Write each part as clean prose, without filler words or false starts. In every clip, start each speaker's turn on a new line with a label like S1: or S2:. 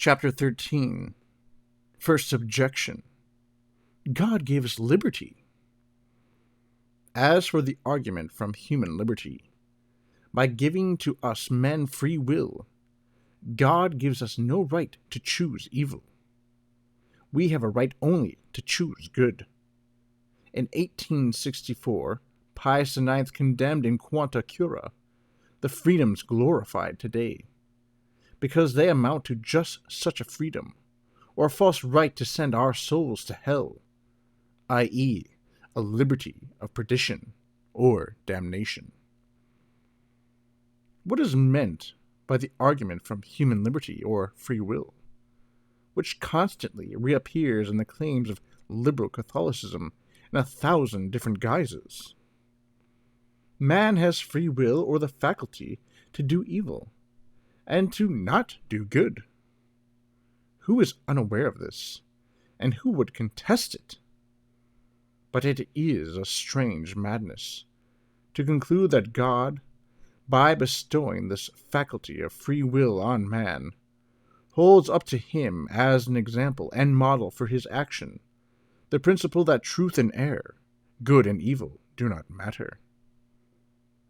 S1: Chapter 13. First Objection. God gave us liberty. As for the argument from human liberty, by giving to us men free will, God gives us no right to choose evil. We have a right only to choose good. In 1864, Pius IX condemned in Quanta Cura the freedoms glorified today, because they amount to just such a freedom, or a false right to send our souls to hell, i.e., a liberty of perdition or damnation. What is meant by the argument from human liberty or free will, which constantly reappears in the claims of liberal Catholicism in 1,000 different guises? Man has free will or the faculty to do evil, and to not do good. Who is unaware of this, and who would contest it? But it is a strange madness to conclude that God, by bestowing this faculty of free will on man, holds up to him as an example and model for his action the principle that truth and error, good and evil, do not matter.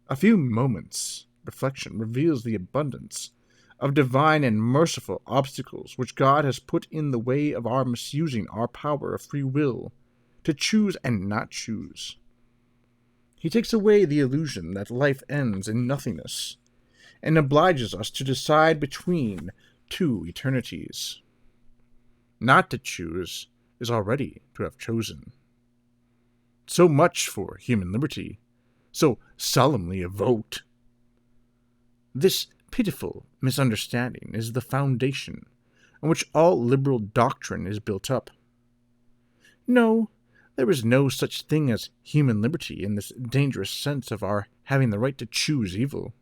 S1: A few moments' reflection reveals the abundance of divine and merciful obstacles which God has put in the way of our misusing our power of free will to choose and not choose. He takes away the illusion that life ends in nothingness, and obliges us to decide between two eternities. Not to choose is already to have chosen. So much for human liberty, so solemnly evoked. This pitiful misunderstanding is the foundation on which all liberal doctrine is built up. No, there is no such thing as human liberty in this dangerous sense of our having the right to choose evil.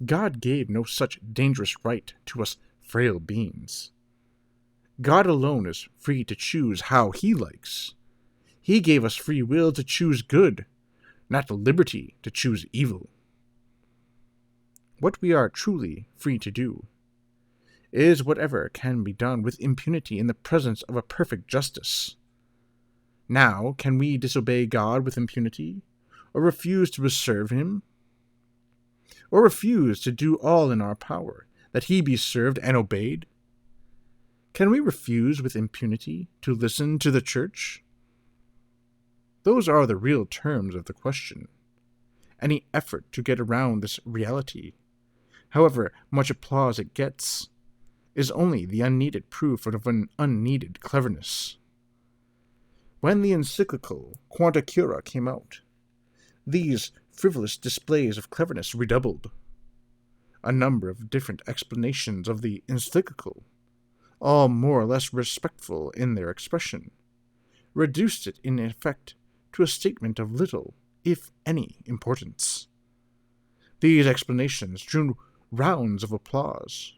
S1: God gave no such dangerous right to us frail beings. God alone is free to choose how he likes. He gave us free will to choose good, not the liberty to choose evil. What we are truly free to do is whatever can be done with impunity in the presence of a perfect justice. Now, can we disobey God with impunity, or refuse to serve him, or refuse to do all in our power that he be served and obeyed? Can we refuse with impunity to listen to the Church? Those are the real terms of the question. Any effort to get around this reality, however much applause it gets, is only the unneeded proof of an unneeded cleverness. When the encyclical Quanta Cura came out, these frivolous displays of cleverness redoubled. A number of different explanations of the encyclical, all more or less respectful in their expression, reduced it in effect to a statement of little, if any, importance. These explanations drew rounds of applause,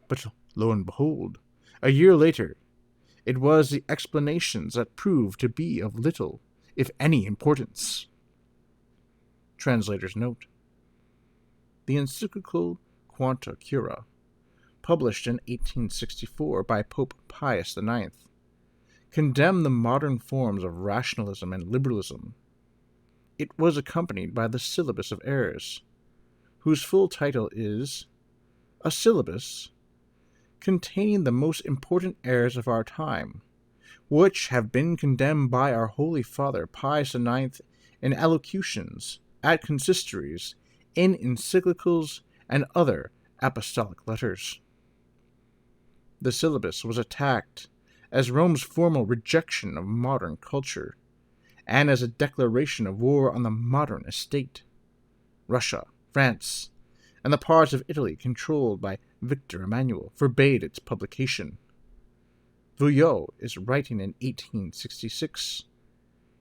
S1: but lo and behold, a year later, it was the explanations that proved to be of little, if any, importance. Translator's note. The encyclical Quanta Cura, published in 1864 by Pope Pius IX, condemned the modern forms of rationalism and liberalism. It was accompanied by the Syllabus of Errors, whose full title is A Syllabus containing the most important errors of our time, which have been condemned by our Holy Father Pius IX in allocutions, at consistories, in encyclicals, and other apostolic letters. The syllabus was attacked as Rome's formal rejection of modern culture, and as a declaration of war on the modern estate. Russia, France, and the parts of Italy controlled by Victor Emmanuel forbade its publication. Veuillot is writing in 1866.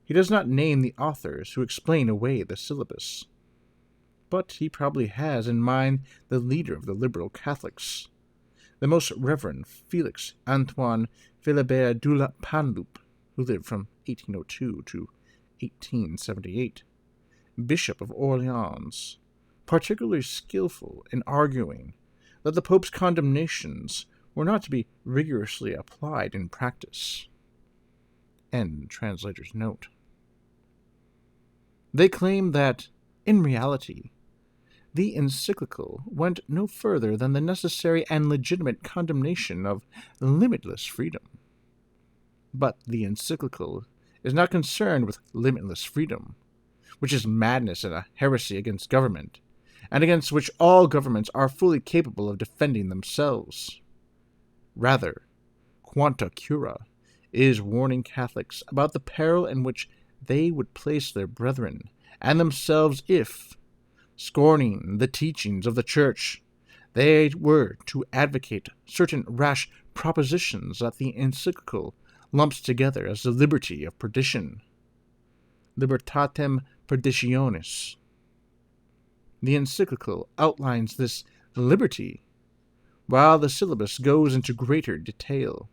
S1: He does not name the authors who explain away the syllabus, but he probably has in mind the leader of the liberal Catholics, the Most Reverend Felix Antoine Philibert de la Panloup, who lived from 1802 to 1878, Bishop of Orleans, particularly skillful in arguing that the Pope's condemnations were not to be rigorously applied in practice. End translator's note. They claim that, in reality, the encyclical went no further than the necessary and legitimate condemnation of limitless freedom. But the encyclical is not concerned with limitless freedom, which is madness and a heresy against government, and against which all governments are fully capable of defending themselves. Rather, Quanta Cura is warning Catholics about the peril in which they would place their brethren and themselves if, scorning the teachings of the Church, they were to advocate certain rash propositions that the encyclical lumps together as the liberty of perdition, libertatem perditionis. The encyclical outlines this liberty, while the syllabus goes into greater detail,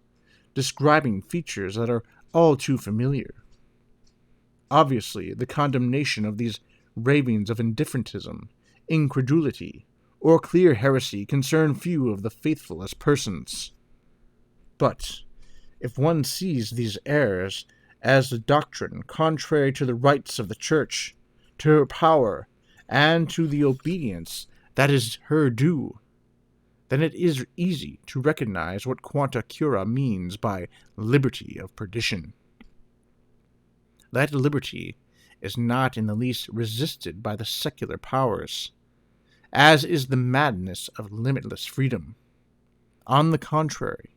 S1: describing features that are all too familiar. Obviously, the condemnation of these ravings of indifferentism, incredulity, or clear heresy concern few of the faithful as persons. But if one sees these errors as the doctrine contrary to the rights of the Church, to her power, and to the obedience that is her due, then it is easy to recognize what Quanta Cura means by liberty of perdition. That liberty is not in the least resisted by the secular powers, as is the madness of limitless freedom. On the contrary,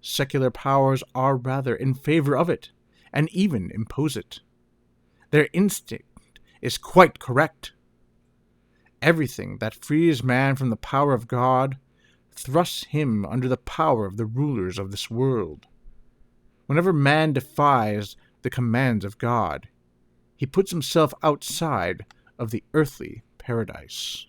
S1: secular powers are rather in favor of it, and even impose it. Their instinct is quite correct. Everything that frees man from the power of God thrusts him under the power of the rulers of this world. Whenever man defies the commands of God, he puts himself outside of the earthly paradise.